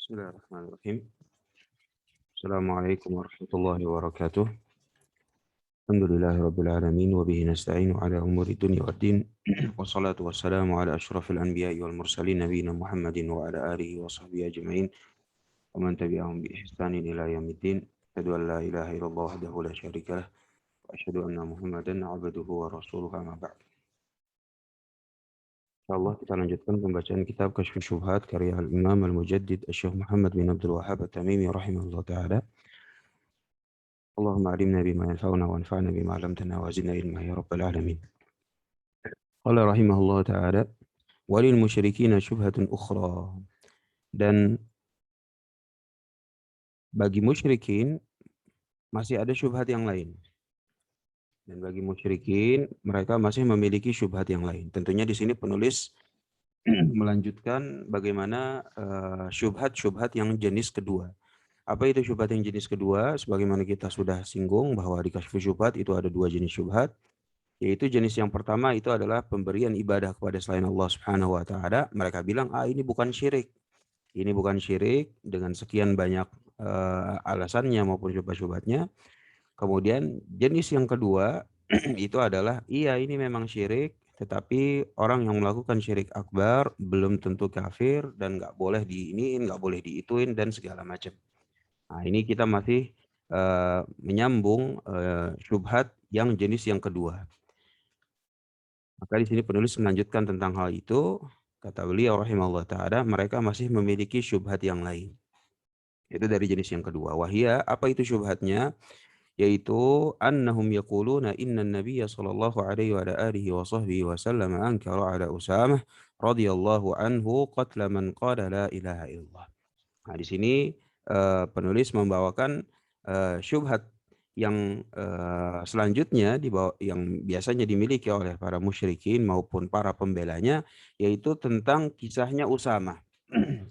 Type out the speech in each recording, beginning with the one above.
Bismillahirrahmanirrahim. Assalamualaikum warahmatullahi wabarakatuh. Alhamdulillahirabbil alamin wa bihi nasta'inu ala umuri dunya waddin. Wassalatu wassalamu ala asyrafil anbiya'i wal mursalin nabiyina Muhammadin wa ala alihi wa sahbihi ajma'in. Wa man tabi'ahum bi ihsanin ila yaumiddin. Asyhadu an la ilaha illallah wahdahu la syarika lah wa asyhadu anna Muhammadan 'abduhu wa rasuluhu amma ba'd. Insyaallah kita lanjutkan pembacaan kitab Kasyfus Syubhat karya Al-Imam Al-Mujaddid Asy-Syaikh Muhammad bin Abdul Wahhab At-Tamimi rahimahullah taala. اللهم علمنا بما ينفعنا وانفعنا بما علمتنا وزدنا علما يا رب العالمين. قال رحمه الله تعالى وللمشركين شبهة أخرى, dan bagi musyrikin masih ada syubhat yang lain. Dan bagi musyrikin mereka masih memiliki syubhat yang lain. Tentunya di sini penulis melanjutkan bagaimana syubhat-syubhat yang jenis kedua. Apa itu syubhat yang jenis kedua? Sebagaimana kita sudah singgung bahwa di Kasyfus Syubhat itu ada dua jenis syubhat. Yaitu jenis yang pertama itu adalah pemberian ibadah kepada selain Allah Subhanahu wa taala. Mereka bilang, ini bukan syirik. Ini bukan syirik, dengan sekian banyak alasannya maupun syubhat-syubhatnya. Kemudian jenis yang kedua itu adalah ini memang syirik, tetapi orang yang melakukan syirik akbar belum tentu kafir dan nggak boleh diiniin, nggak boleh diituin dan segala macam. Nah, ini kita masih menyambung syubhat yang jenis yang kedua. Maka di sini penulis melanjutkan tentang hal itu. Kata beliau rahimahullah ta'ala, mereka masih memiliki syubhat yang lain. Itu dari jenis yang kedua. Wahia, apa itu syubhatnya? Yaitu annahum yaquluna inna nabiyya sallallahu alaihi wa alihi wa sahbihi wa sallam ankara ala Usamah radhiyallahu anhu qatla man qala la ilaha illallah. Nah, di sini penulis membawakan syubhat yang selanjutnya yang biasanya dimiliki oleh para musyrikin maupun para pembelanya, yaitu tentang kisahnya Usamah.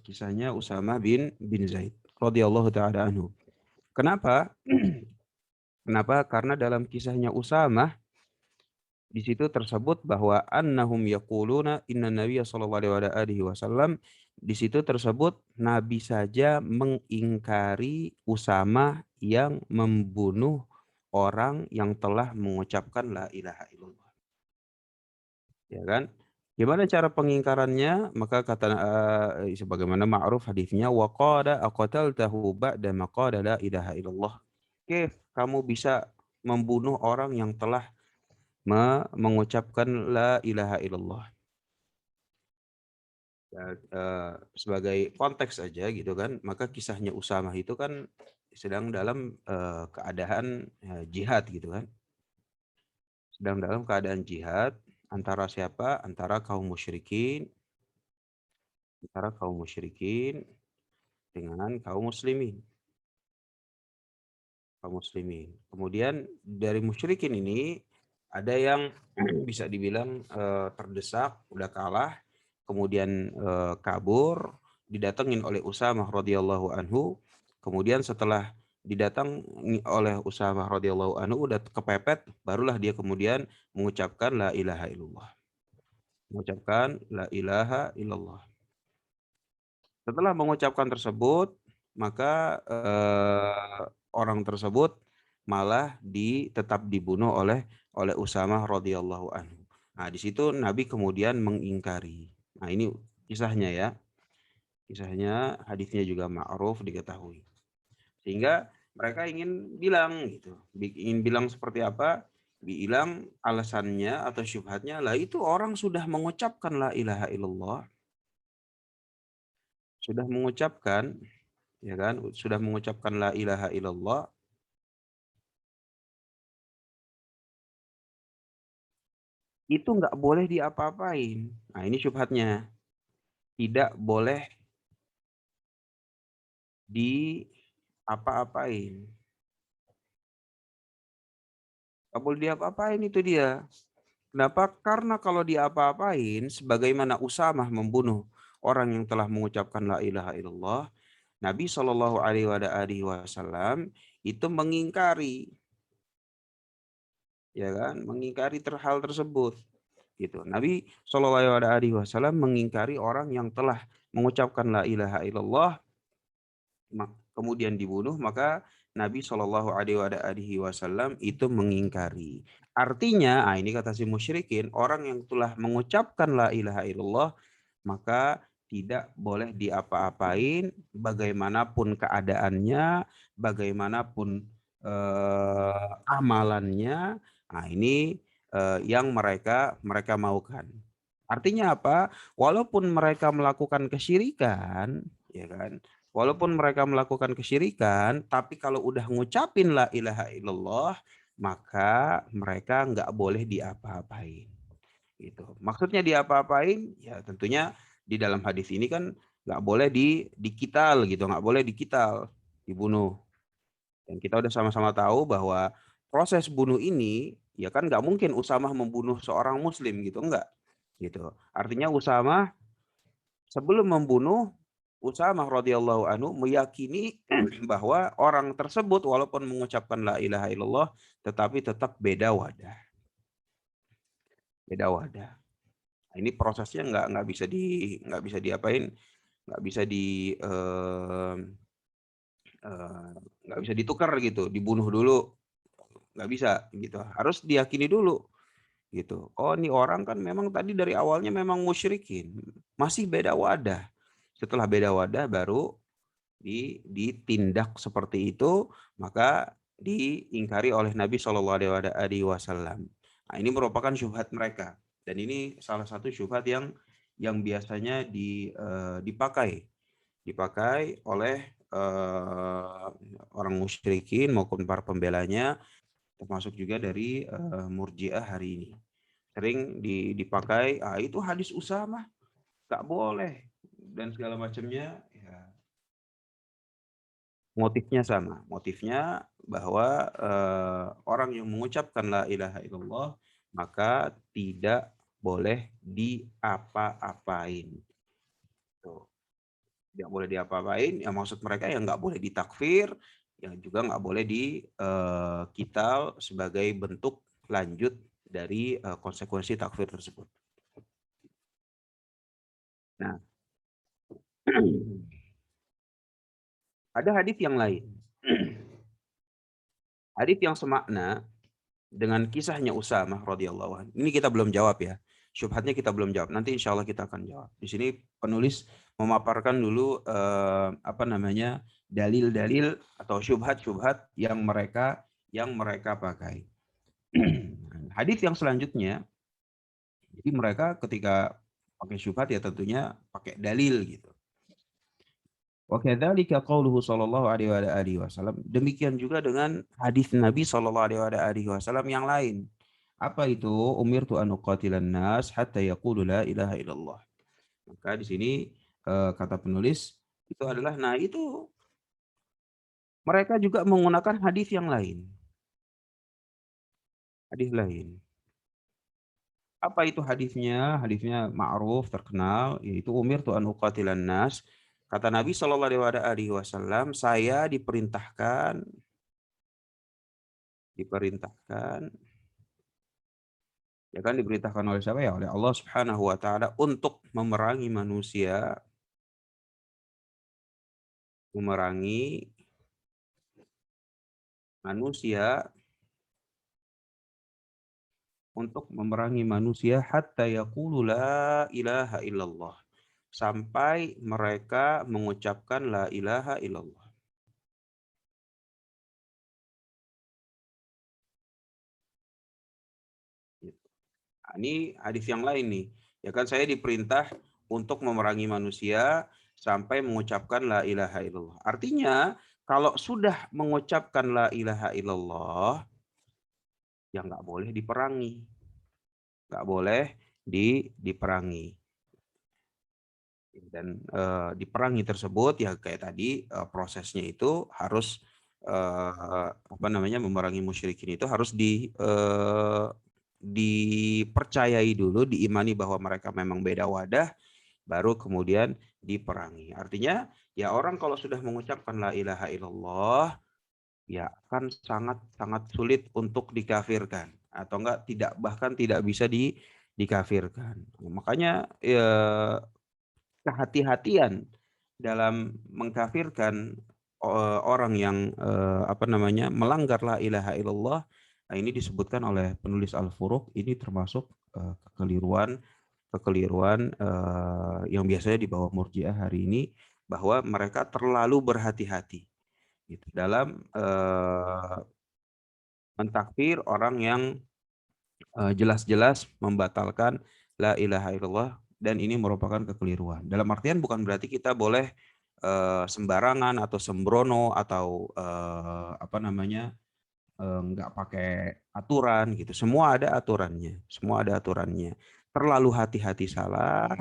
Kisahnya Usamah bin Zaid radhiyallahu taala anhu. Kenapa? Kenapa? Karena dalam kisahnya Usamah di situ tersebut bahwa annahum yaquluna inna nabiyya sallallahu alaihi wasallam, di situ tersebut Nabi saja mengingkari Usamah yang membunuh orang yang telah mengucapkan la ilaha illallah. Ya kan? Gimana cara pengingkarannya? Maka kata sebagaimana ma'ruf hadisnya, wa qala aqtaltahu ba'da ma qala la ilaha illallah. Kif kamu bisa membunuh orang yang telah mengucapkan la ilaha illallah. Ya, sebagai konteks aja gitu kan, maka kisahnya Usamah itu kan sedang dalam keadaan jihad gitu kan. Sedang dalam keadaan jihad antara siapa? Antara kaum musyrikin dengan kaum muslimin. Kemudian dari musyrikin ini ada yang bisa dibilang terdesak, udah kalah, kemudian kabur, didatengin oleh Usamah radhiyallahu anhu. Kemudian setelah didatangi oleh Usamah radhiyallahu anhu udah kepepet, barulah dia kemudian mengucapkan la ilaha illallah. Setelah mengucapkan tersebut, maka orang tersebut malah tetap dibunuh oleh Usamah radhiyallahu anhu. Nah, di situ Nabi kemudian mengingkari. Nah, ini kisahnya ya. Kisahnya, hadisnya juga ma'ruf diketahui. Sehingga mereka ingin bilang gitu. Ingin bilang seperti apa? Bilang alasannya atau syubhatnya, lah itu orang sudah mengucapkan la ilaha illallah. Sudah mengucapkan, ya kan? Sudah mengucapkan la ilaha illallah. Itu nggak boleh diapa-apain. Nah, ini syubhatnya. Tidak boleh diapa-apain. Nggak boleh diapa-apain, itu dia. Kenapa? Karena kalau diapa-apain, sebagaimana Usamah membunuh orang yang telah mengucapkan la ilaha illallah, Nabi Shallallahu alaihi wasallam itu mengingkari, ya kan? Mengingkari hal tersebut. Gitu. Nabi Shallallahu alaihi wasallam mengingkari orang yang telah mengucapkan la ilaha illallah kemudian dibunuh, maka Nabi SAW itu mengingkari. Artinya, ini kata si musyrikin, orang yang telah mengucapkan la ilaha illallah, maka tidak boleh diapa-apain, bagaimanapun keadaannya, bagaimanapun amalannya. Nah, ini yang mereka maukan. Artinya apa? Walaupun mereka melakukan kesyirikan, ya kan? Walaupun mereka melakukan kesyirikan, tapi kalau udah ngucapin la ilaha illallah, maka mereka nggak boleh diapa-apain. Gitu. Maksudnya diapa-apain? Ya tentunya di dalam hadis ini kan nggak boleh dikital gitu, nggak boleh dikital, dibunuh. Dan kita udah sama-sama tahu bahwa proses bunuh ini, ya kan nggak mungkin Usamah membunuh seorang Muslim gitu, enggak. Gitu. Artinya Usamah sebelum membunuh, Usamah radhiyallahu anhu meyakini bahwa orang tersebut walaupun mengucapkan la ilaha illallah tetapi tetap beda wadah. Beda wadah. Nah, ini prosesnya nggak bisa diapain, nggak bisa nggak bisa ditukar gitu, dibunuh dulu, nggak bisa gitu. Harus diyakini dulu gitu. Oh, ini orang kan memang tadi dari awalnya memang musyrikin, masih beda wadah. Setelah beda wadah baru ditindak seperti itu, maka diingkari oleh Nabi SAW. Nah, ini merupakan syubhat mereka, dan ini salah satu syubhat yang biasanya dipakai oleh orang musyrikin maupun para pembelanya, termasuk juga dari Murji'ah hari ini. Sering dipakai, itu hadis Usamah nggak boleh dan segala macamnya. Ya, motifnya sama. Motifnya bahwa orang yang mengucapkan la ilaha illallah maka tidak boleh diapa-apain. Tuh. Tidak boleh diapa-apain. Ya maksud mereka yang nggak boleh ditakfir, yang juga nggak boleh dikital sebagai bentuk lanjut dari konsekuensi takfir tersebut. Nah, ada hadis yang lain. Hadis yang semakna dengan kisahnya Usamah radhiyallahu anhu. Ini kita belum jawab ya. Syubhatnya kita belum jawab. Nanti insya Allah kita akan jawab. Di sini penulis memaparkan dulu dalil-dalil atau syubhat-syubhat yang mereka pakai. Hadis yang selanjutnya, jadi mereka ketika pakai syubhat ya tentunya pakai dalil gitu. Wa kadzalika qauluhu sallallahu alaihi wasallam. Demikian juga dengan hadis Nabi sallallahu alaihi wasallam yang lain. Apa itu? Umirtu an uqatilan nas hatta yaqulu la ilaha illallah. Maka di sini kata penulis itu adalah itu mereka juga menggunakan hadis yang lain. Hadis lain. Apa itu hadisnya? Hadisnya ma'ruf, terkenal, yaitu umirtu an uqatilan nas. Kata Nabi sallallahu alaihi wasallam, saya diperintahkan ya kan, diperintahkan oleh siapa ya? Oleh Allah Subhanahu wa taala untuk memerangi manusia hatta yaqulu la ilaha illallah. Sampai mereka mengucapkan la ilaha illallah. Nah, ini hadis yang lain nih. Ya kan, saya diperintah untuk memerangi manusia sampai mengucapkan la ilaha illallah. Artinya kalau sudah mengucapkan la ilaha illallah ya nggak boleh diperangi. Nggak boleh diperangi. Dan diperangi tersebut ya kayak tadi prosesnya itu harus memerangi musyrikin itu harus dipercayai dulu, diimani bahwa mereka memang beda wadah, baru kemudian diperangi. Artinya ya orang kalau sudah mengucapkan la ilaha illallah ya akan sangat sulit untuk dikafirkan, atau bahkan tidak bisa dikafirkan. Makanya ya, kehati-hatian dalam mengkafirkan orang yang melanggar la ilaha illallah, nah ini disebutkan oleh penulis Al-Furuq, ini termasuk kekeliruan yang biasanya dibawa Murji'ah hari ini, bahwa mereka terlalu berhati-hati gitu dalam mentakfir orang yang jelas-jelas membatalkan la ilaha illallah, dan ini merupakan kekeliruan. Dalam artian bukan berarti kita boleh sembarangan atau sembrono atau nggak pakai aturan gitu. Semua ada aturannya, semua ada aturannya. Terlalu hati-hati salah,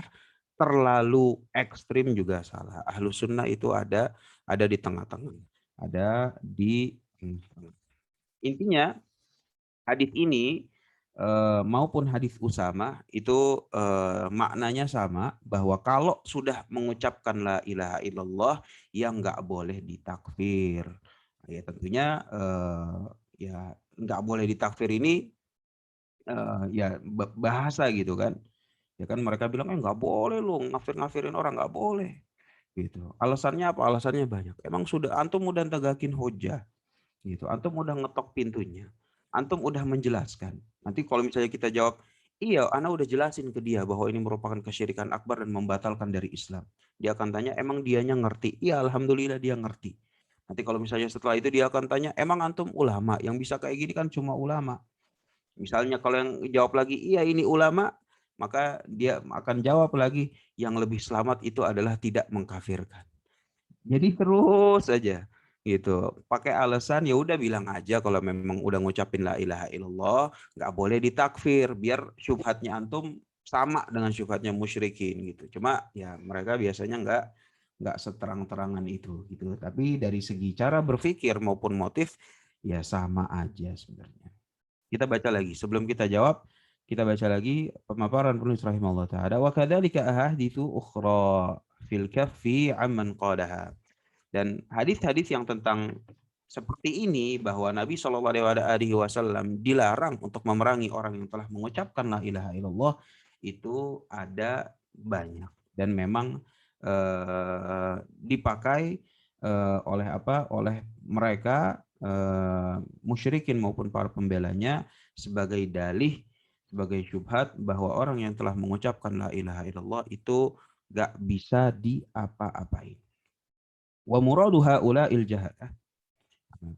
terlalu ekstrim juga salah. Ahlus sunnah itu ada di tengah-tengah, ada di intinya hadis ini maupun hadis Usama itu maknanya sama, bahwa kalau sudah mengucapkan la ilaha illallah yang nggak boleh ditakfir. Ya tentunya ya nggak boleh ditakfir ini ya bahasa gitu kan. Ya kan mereka bilang nggak boleh lo ngafir-ngafirin orang, nggak boleh gitu. Alasannya apa? Alasannya banyak. Emang sudah antum udah tegakin hujah gitu. Antum udah ngetok pintunya. Antum udah menjelaskan. Nanti kalau misalnya kita jawab, iya, ana udah jelasin ke dia bahwa ini merupakan kesyirikan akbar dan membatalkan dari Islam. Dia akan tanya, emang dianya ngerti? Iya, alhamdulillah dia ngerti. Nanti kalau misalnya setelah itu dia akan tanya, emang antum ulama? Yang bisa kayak gini kan cuma ulama. Misalnya kalau yang jawab lagi, iya ini ulama, maka dia akan jawab lagi, yang lebih selamat itu adalah tidak mengkafirkan. Jadi terus aja gitu. Pakai alasan ya udah bilang aja kalau memang udah ngucapin la ilaha illallah, nggak boleh ditakfir biar syubhatnya antum sama dengan syubhatnya musyrikin gitu. Cuma ya mereka biasanya nggak seterang-terangan itu gitu. Tapi dari segi cara berpikir maupun motif ya sama aja sebenarnya. Kita baca lagi sebelum kita jawab, kita baca lagi pemaparan penulis rahimahullah taala. Wa kadzalika ahaditsu ukhra fil kaffi amman qadaha. Dan hadis-hadis yang tentang seperti ini, bahwa Nabi SAW dilarang untuk memerangi orang yang telah mengucapkan la ilaha illallah, itu ada banyak dan memang dipakai oleh mereka musyrikin maupun para pembelanya sebagai dalih, sebagai syubhat bahwa orang yang telah mengucapkan la ilaha illallah itu gak bisa diapa-apain. Wa muradu haula'il jahalah.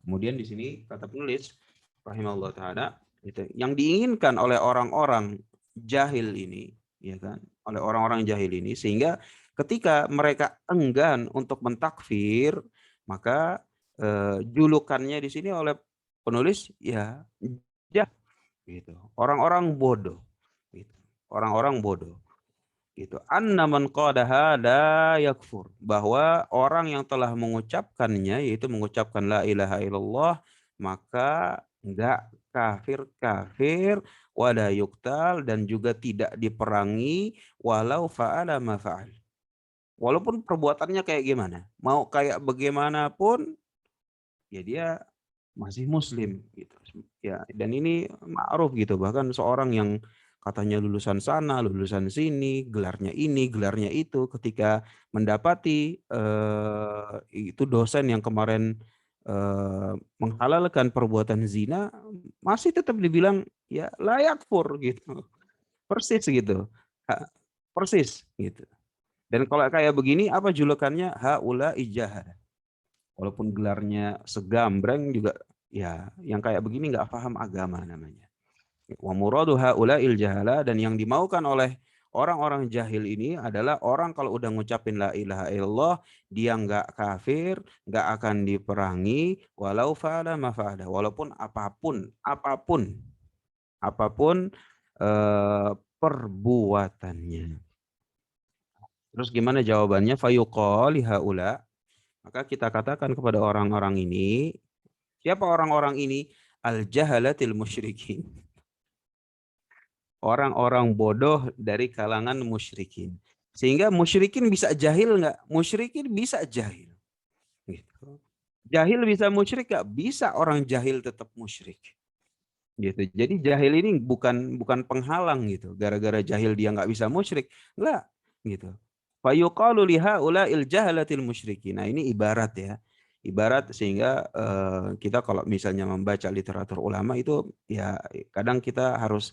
Kemudian di sini kata penulis rahimahullah taala, yang diinginkan oleh orang-orang jahil ini, ya kan, oleh orang-orang jahil ini, sehingga ketika mereka enggan untuk mentakfir, maka julukannya di sini oleh penulis ya gitu. Orang-orang bodoh gitu. Orang-orang bodoh gitu. Anna man qadaha la yakfur, bahwa orang yang telah mengucapkannya, yaitu mengucapkan la ilaha illallah, maka enggak kafir wala yuktal, dan juga tidak diperangi walau fa'ala ma fa'al. Walaupun perbuatannya kayak gimana, mau kayak bagaimanapun ya dia masih muslim gitu. Ya, dan ini ma'ruf gitu. Bahkan seorang yang katanya lulusan sana, lulusan sini, gelarnya ini, gelarnya itu, ketika mendapati itu dosen yang kemarin menghalalkan perbuatan zina, masih tetap dibilang ya layak fur gitu. Persis gitu. Persis gitu. Dan kalau kayak begini apa julukannya? Haula ijahad. Walaupun gelarnya segambreng juga ya yang kayak begini nggak paham agama namanya. Wa muradu haula'il jahala, dan yang dimaukan oleh orang-orang jahil ini adalah orang kalau udah ngucapin la ilaha illallah dia nggak kafir, nggak akan diperangi walau fa'ala ma fa'ala, walaupun apapun perbuatannya. Terus gimana jawabannya? Fayuqal haula, maka kita katakan kepada orang-orang ini, siapa orang-orang ini? Al-jahalatil musyrikin. Orang-orang bodoh dari kalangan musyrikin. Sehingga musyrikin bisa jahil nggak? Musyrikin bisa jahil. Gitu. Jahil bisa musyrik nggak? Bisa orang jahil tetap musyrik. Gitu. Jadi jahil ini bukan penghalang gitu. Gara-gara jahil dia nggak bisa musyrik. Enggak. Gitu. Fayuqalu liha ula'il jahalatil musyrikin. Nah ini ibarat ya. Ibarat sehingga kita kalau misalnya membaca literatur ulama itu ya kadang kita harus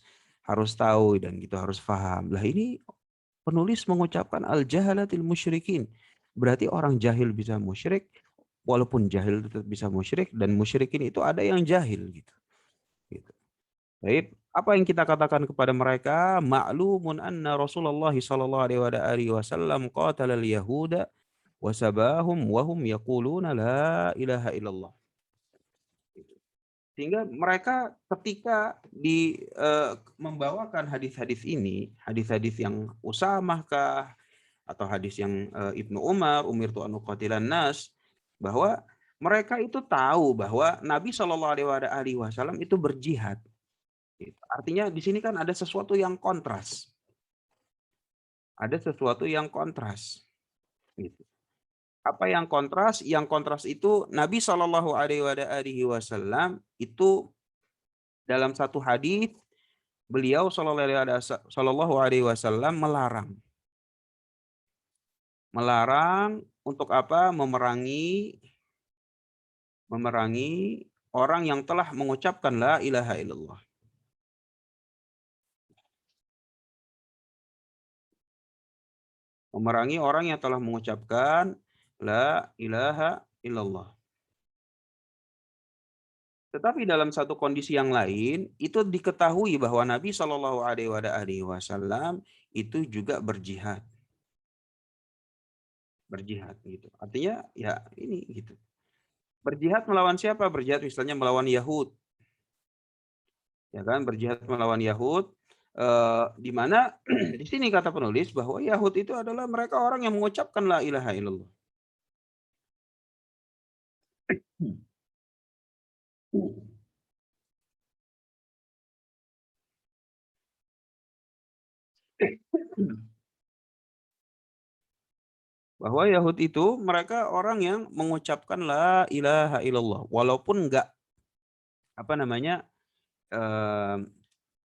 tahu dan kita harus paham. Lah ini penulis mengucapkan al-jahalatil musyrikin. Berarti orang jahil bisa musyrik, walaupun jahil tetap bisa musyrik, dan musyrikin itu ada yang jahil gitu. Gitu. Baik, apa yang kita katakan kepada mereka? Ma'lumun anna Rasulullah sallallahu alaihi wasallam qatala al-yahuda wa sabahum wa hum yaquluna la ilaha illallah. Sehingga mereka ketika membawakan hadis-hadis ini, hadis-hadis yang Usamah kah atau hadis yang Ibnu Umar, umirtu an uqatilan nas, bahwa mereka itu tahu bahwa Nabi Shallallahu alaihi wasallam itu berjihad. Gitu. Artinya di sini kan ada sesuatu yang kontras. Ada sesuatu yang kontras. Gitu. Apa yang kontras? Yang kontras itu Nabi Shallallahu alaihi wasallam itu dalam satu hadis beliau Shallallahu alaihi wasallam melarang untuk apa? Memerangi orang yang telah mengucapkan la ilaha illallah. Memerangi orang yang telah mengucapkan la ilaha illallah. Tetapi dalam satu kondisi yang lain, itu diketahui bahwa Nabi Shallallahu alaihi wasallam itu juga berjihad. Berjihad gitu. Artinya ya ini gitu. Berjihad melawan siapa? Berjihad misalnya melawan Yahud. Ya kan, berjihad melawan Yahud, di mana di sini kata penulis bahwa Yahud itu adalah mereka orang yang mengucapkan la ilaha illallah. Bahwa Yahud itu mereka orang yang mengucapkan la ilaha illallah walaupun enggak apa namanya,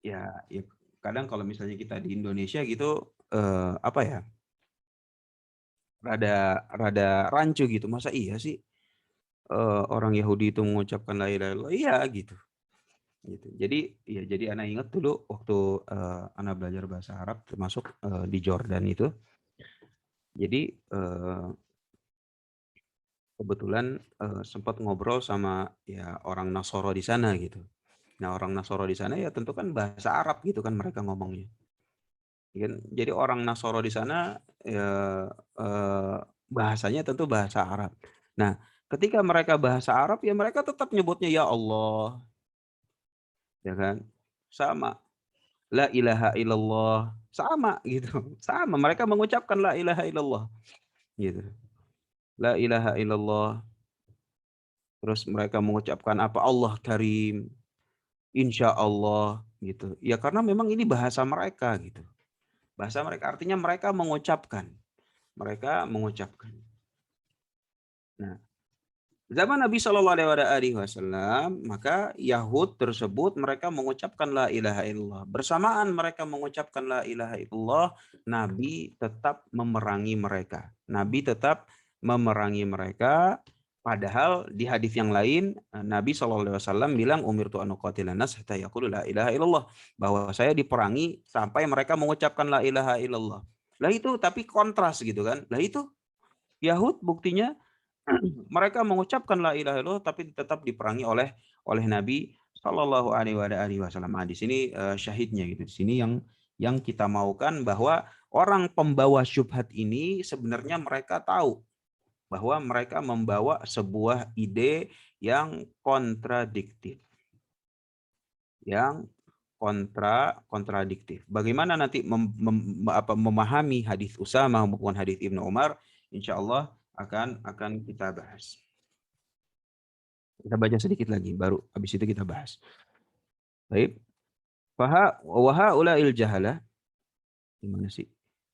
ya kadang kalau misalnya kita di Indonesia gitu, apa ya, rada rancu gitu, masa iya sih, orang Yahudi itu mengucapkan la ilaha illallah? Iya gitu. Gitu. Jadi ana ingat dulu waktu, ana belajar bahasa Arab termasuk, di Jordan itu. Jadi, kebetulan, sempat ngobrol sama ya orang Nasoro di sana gitu. Nah, orang Nasoro di sana ya tentu kan bahasa Arab gitu kan mereka ngomongnya. Jadi orang Nasoro di sana, bahasanya tentu bahasa Arab. Nah, ketika mereka bahasa Arab ya mereka tetap nyebutnya ya Allah, ya kan. Sama, la ilaha illallah, sama gitu, sama mereka mengucapkan la ilaha illallah, gitu. La ilaha illallah, terus mereka mengucapkan apa, Allah karim, insya Allah, gitu. Ya karena memang ini bahasa mereka gitu. Bahasa mereka artinya mereka mengucapkan. Nah, zaman Nabi Shallallahu alaihi wasallam, maka Yahud tersebut mereka mengucapkan la ilaha illallah. Bersamaan mereka mengucapkan la ilaha illallah, Nabi tetap memerangi mereka. Nabi tetap memerangi mereka. Padahal di hadis yang lain Nabi Shallallahu alaihi wasallam bilang umirtu an uqatilan nas hatta yaqulu la ilaha illallah, bahwa saya diperangi sampai mereka mengucapkan la ilaha illallah. Lah itu tapi kontras gitu kan. Lah itu Yahud buktinya mereka mengucapkan la ilaha illallah tapi tetap diperangi oleh Nabi Shallallahu alaihi wasallam. Nah, di sini syahidnya gitu. Di sini yang kita maukan bahwa orang pembawa syubhat ini sebenarnya mereka tahu bahwa mereka membawa sebuah ide yang kontradiktif. Yang kontradiktif. Bagaimana nanti memahami hadis Usamah maupun hadis Ibnu Umar, insyaallah akan kita bahas. Kita baca sedikit lagi, baru habis itu kita bahas. Baik. Wa haula'il jahalah. Di mana sih?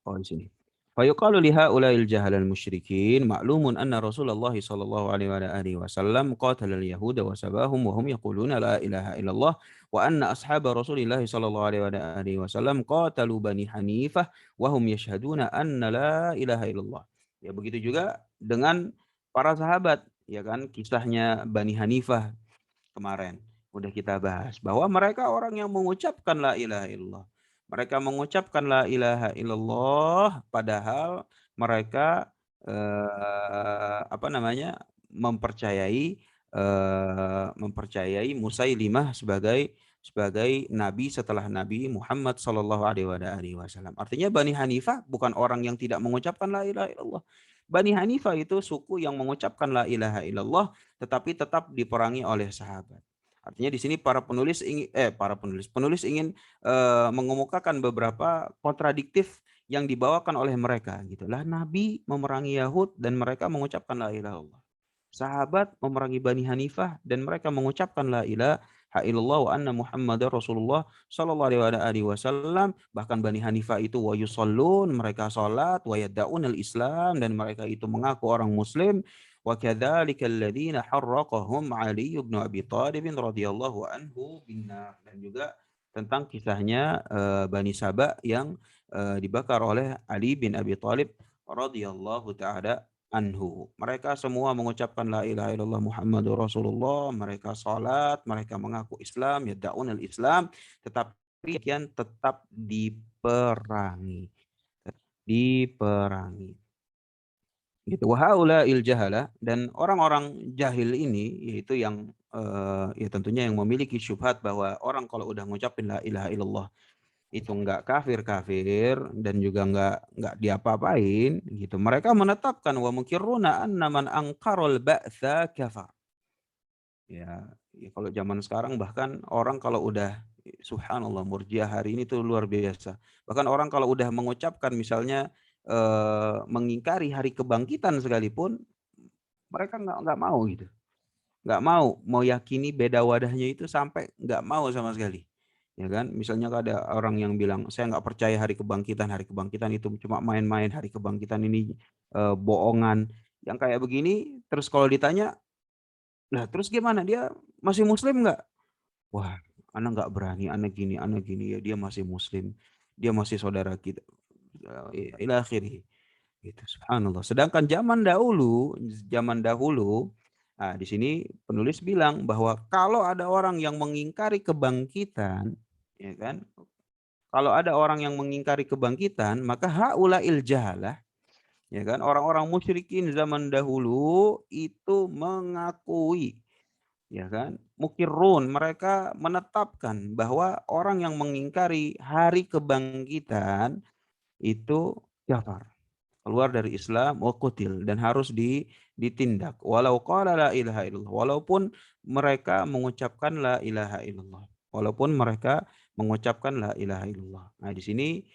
Oh, di sini. Fa yuqalu li haula'il jahalal musyrikin ma'lumun anna Rasulullah sallallahu alaihi wasallam qatala al-yahuda wa sabahum wa hum yaquluna la ilaha illallah wa anna ashab Rasulillah sallallahu alaihi wasallam qatalu Bani Hanifah wa hum yashhaduna anna la ilaha illallah. Ya begitu juga dengan para sahabat ya kan, kisahnya Bani Hanifah kemarin udah kita bahas bahwa mereka orang yang mengucapkan la ilaha illallah. Mereka mengucapkan la ilaha illallah padahal mereka apa namanya? Mempercayai Musailimah sebagai nabi setelah Nabi Muhammad sallallahu alaihi wasallam. Artinya Bani Hanifah bukan orang yang tidak mengucapkan la ilaha illallah. Bani Hanifah itu suku yang mengucapkan la ilaha illallah tetapi tetap diperangi oleh sahabat. Artinya di sini penulis ingin mengemukakan beberapa kontradiktif yang dibawakan oleh mereka gitu. Lah Nabi memerangi Yahud dan mereka mengucapkan la ilaha illallah. Sahabat memerangi Bani Hanifah dan mereka mengucapkan la ilaha illallah wa anna Muhammadar Rasulullah sallallahu alaihi wasallam. Bahkan Bani Hanifah itu wa yusallun, mereka salat, wa yad'unal Islam, dan mereka itu mengaku orang muslim. Wa kadzalika alladziina harraqahum Ali bin Abi Thalib radhiyallahu anhu binnar. Dan juga tentang kisahnya Bani Saba yang dibakar oleh Ali bin Abi Thalib radhiyallahu taala anhu. Mereka semua mengucapkan la ilaha illallah Muhammadur Rasulullah, mereka salat, mereka mengaku Islam, yad'unal Islam, tetapi tetap diperangi. Diperangi. Gitu. Wa haula'il jahala, dan orang-orang jahil ini yaitu yang ya tentunya yang memiliki syubhat bahwa orang kalau udah ngucapin la ilaha illallah itu enggak kafir-kafir dan juga enggak diapa-apain gitu. Mereka menetapkan wa mukirruna anna man anqaral ba'tsa kafar. Ya, ya kalau zaman sekarang bahkan orang kalau udah subhanallah Murji'ah hari ini tuh luar biasa. Bahkan orang kalau udah mengucapkan misalnya mengingkari hari kebangkitan sekalipun mereka nggak mau gitu. Nggak mau yakini beda wadahnya itu sampai nggak mau sama sekali. Ya kan? Misalnya ada orang yang bilang, "Saya nggak percaya hari kebangkitan itu cuma main-main, hari kebangkitan ini bohongan." Yang kayak begini, terus kalau ditanya, "Lah terus gimana? Dia masih muslim nggak?" Wah, ana nggak berani, ana gini, ya dia masih muslim, dia masih saudara kita. Ila akhirih. Gitu, subhanallah. Sedangkan zaman dahulu, nah di sini penulis bilang bahwa kalau ada orang yang mengingkari kebangkitan, ya kan? Kalau ada orang yang mengingkari kebangkitan, maka haula'il jahalah, ya kan? Orang-orang musyrikin zaman dahulu itu mengakui, ya kan? Mukirrun, mereka menetapkan bahwa orang yang mengingkari hari kebangkitan itu kafir, keluar dari Islam, wa qutil, dan harus ditindak. Walau qala la ilaha illallah, walaupun mereka mengucapkan la ilaha illallah. Walaupun mereka mengucapkan la ilaha illallah. Nah, di sini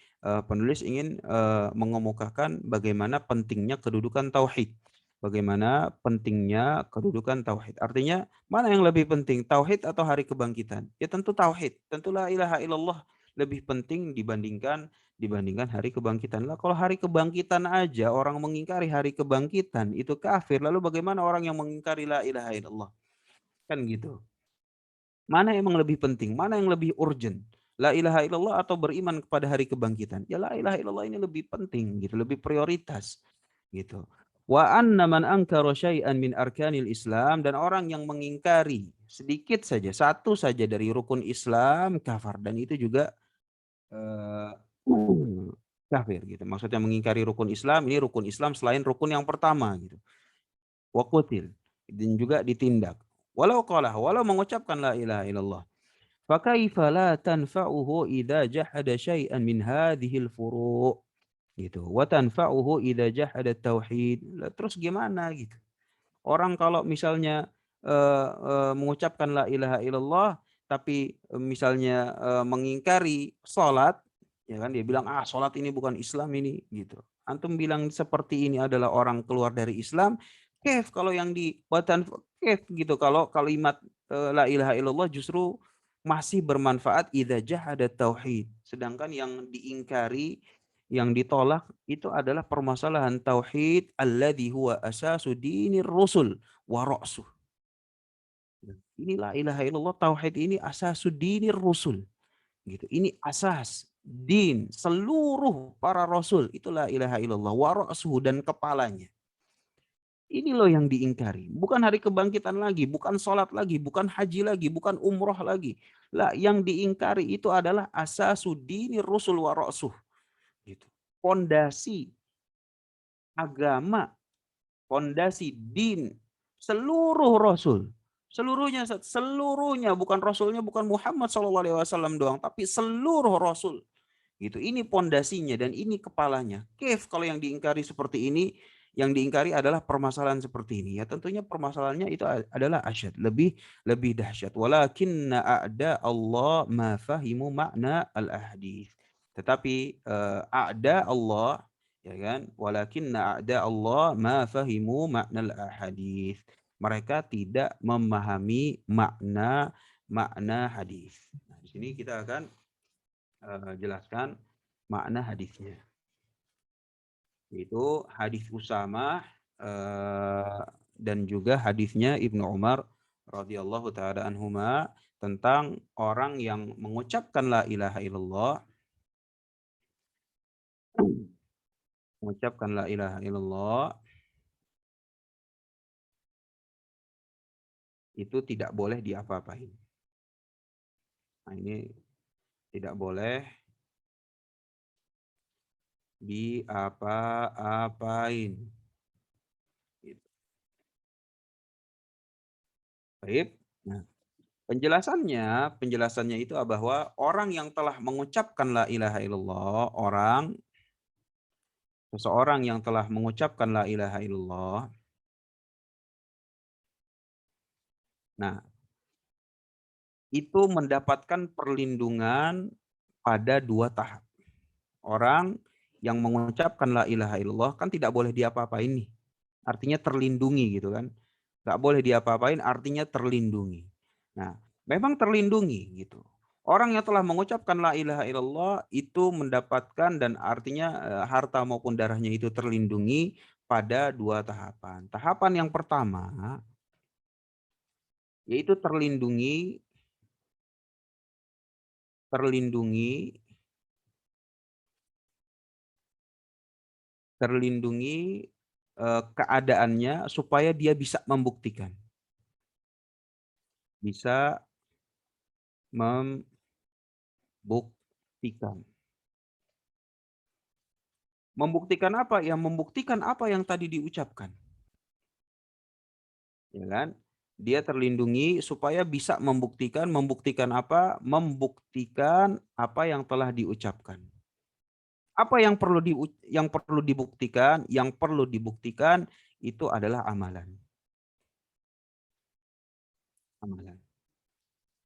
penulis ingin mengemukakan bagaimana pentingnya kedudukan tauhid. Bagaimana pentingnya kedudukan tauhid. Artinya, mana yang lebih penting, tauhid atau hari kebangkitan? Ya tentu tauhid. Tentu la ilaha illallah lebih penting dibandingkan hari kebangkitan. Lah kalau hari kebangkitan aja orang mengingkari hari kebangkitan itu kafir, lalu bagaimana orang yang mengingkari la ilaha illallah? Kan gitu. Mana emang lebih penting? Mana yang lebih urgent? La ilaha illallah atau beriman kepada hari kebangkitan? Ya la ilaha illallah ini lebih penting gitu, lebih prioritas gitu. Wa anna man ankara syai'an min arkanil Islam, dan orang yang mengingkari sedikit saja, satu saja dari rukun Islam kafir, dan itu juga eh, kafir gitu. Maksudnya mengingkari rukun Islam, ini rukun Islam selain rukun yang pertama gitu. Wa qutil, dan juga ditindak. Walau mengucapkan la ilaha illallah. Fa kaifa la tanfa'uhu idza jahada syai'an min hadhil furu' gitu. Wa tanfa'uhu idza jahada tauhid. Terus gimana gitu? Orang kalau misalnya mengucapkan la ilaha illallah tapi misalnya mengingkari salat, ya kan dia bilang salat ini bukan Islam ini gitu. Antum bilang seperti ini adalah orang keluar dari Islam. Kef kalau yang di watan kef gitu kalau kalimat la ilaha illallah justru masih bermanfaat idza jahada tauhid. Sedangkan yang diingkari, yang ditolak itu adalah permasalahan tauhid alladzi huwa asasu dinir rusul wa ra'suh. Ini la ilaha illallah, tauhid ini asasu dinir rusul gitu. Ini asas din seluruh para rasul, itu la ilaha illallah wa ra'suh, dan kepalanya. Ini loh yang diingkari. Bukan hari kebangkitan lagi, bukan sholat lagi, bukan haji lagi, bukan umroh lagi. Lah, yang diingkari itu adalah asasuddini rusul wa ra'suh. Gitu. Pondasi agama, pondasi din seluruh rasul. Seluruhnya, seluruhnya, bukan rasulnya bukan Muhammad SAW doang, tapi seluruh rasul. Gitu. Ini pondasinya dan ini kepalanya. Kalau yang diingkari seperti ini, yang diingkari adalah permasalahan seperti ini. Ya tentunya permasalahannya itu adalah asyad, lebih dahsyat. Walakinna a'da Allah ma fahimu makna al-ahdits. Tetapi a'da Allah, ya kan? Walakinna a'da Allah ma fahimu makna al-ahadits. Mereka tidak memahami makna hadis. Nah, di sini kita akan jelaskan makna hadisnya. Yaitu hadis Usamah dan juga hadisnya Ibnu Umar radhiyallahu taala anhuma tentang orang yang mengucapkan la ilaha illallah, mengucapkan la ilaha illallah itu tidak boleh diapa-apain. Nah, ini tidak boleh diapa-apain. Gitu. Baik. Nah, penjelasannya itu bahwa orang yang telah mengucapkan la ilaha illallah, seseorang yang telah mengucapkan la ilaha illallah, nah, itu mendapatkan perlindungan pada dua tahap. Orang yang mengucapkan la ilaha illallah kan tidak boleh diapa-apain nih. Artinya terlindungi gitu kan. Nggak boleh diapa-apain artinya terlindungi. Nah, memang terlindungi gitu. Orang yang telah mengucapkan la ilaha illallah itu mendapatkan dan artinya harta maupun darahnya itu terlindungi pada dua tahapan. Tahapan yang pertama yaitu terlindungi keadaannya supaya dia bisa membuktikan. Bisa membuktikan. Membuktikan apa? Ya membuktikan apa yang tadi diucapkan. Ya kan? Dia terlindungi supaya bisa membuktikan apa? Membuktikan apa yang telah diucapkan. Apa yang perlu dibuktikan? Yang perlu dibuktikan itu adalah amalan. Amalan.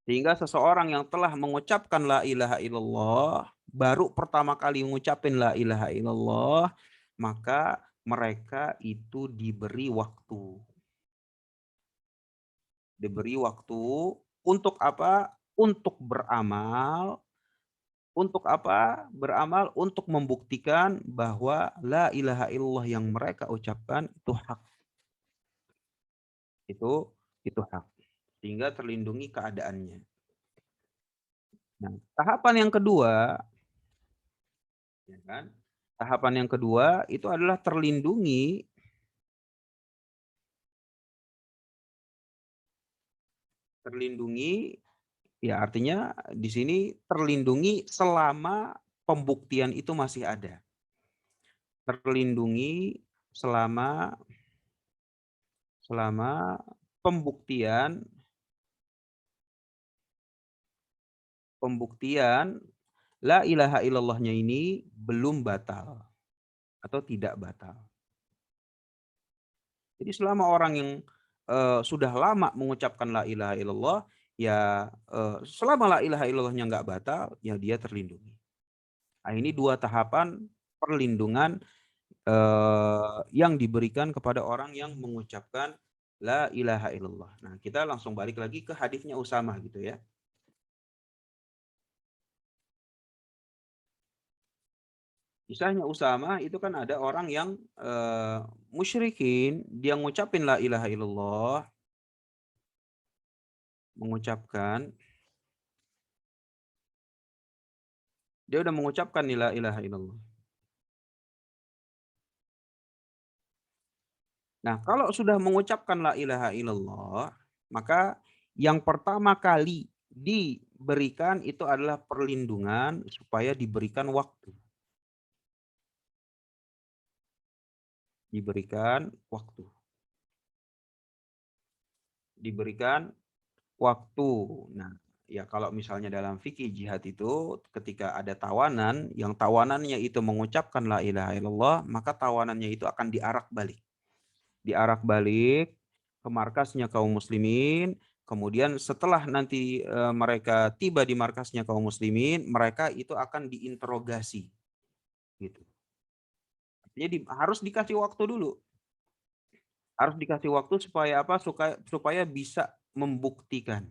Sehingga seseorang yang telah mengucapkan la ilaha illallah, baru pertama kali mengucapin la ilaha illallah, maka mereka itu diberi waktu. Diberi waktu untuk apa? Untuk beramal. Untuk apa? Beramal untuk membuktikan bahwa la ilaha illallah yang mereka ucapkan itu hak. Itu hak. Sehingga terlindungi keadaannya. Nah, tahapan yang kedua, ya kan? Tahapan yang kedua itu adalah terlindungi ya artinya di sini terlindungi selama pembuktian itu masih ada. Terlindungi selama pembuktian la ilaha illallahnya ini belum batal atau tidak batal. Jadi selama orang yang sudah lama mengucapkan la ilaha illallah, ya selama la ilaha illallahnya nggak batal, ya dia terlindungi. Nah, ini dua tahapan perlindungan yang diberikan kepada orang yang mengucapkan la ilaha illallah. Nah, kita langsung balik lagi ke hadisnya Usamah gitu ya. Kisahnya Usamah itu kan ada orang yang musyrikin, dia ngucapin la ilaha illallah, dia udah mengucapkan la ilaha illallah. Nah, kalau sudah mengucapkan la ilaha illallah, maka yang pertama kali diberikan itu adalah perlindungan supaya diberikan waktu. Diberikan waktu. Diberikan waktu. Nah, ya kalau misalnya dalam fikih jihad itu ketika ada tawanan, yang tawanannya itu mengucapkan la ilaha illallah, maka tawanannya itu akan diarak balik. Diarak balik ke markasnya kaum muslimin, kemudian setelah nanti mereka tiba di markasnya kaum muslimin, mereka itu akan diinterogasi gitu. Jadi harus dikasih waktu dulu. Harus dikasih waktu supaya apa? Supaya bisa membuktikan.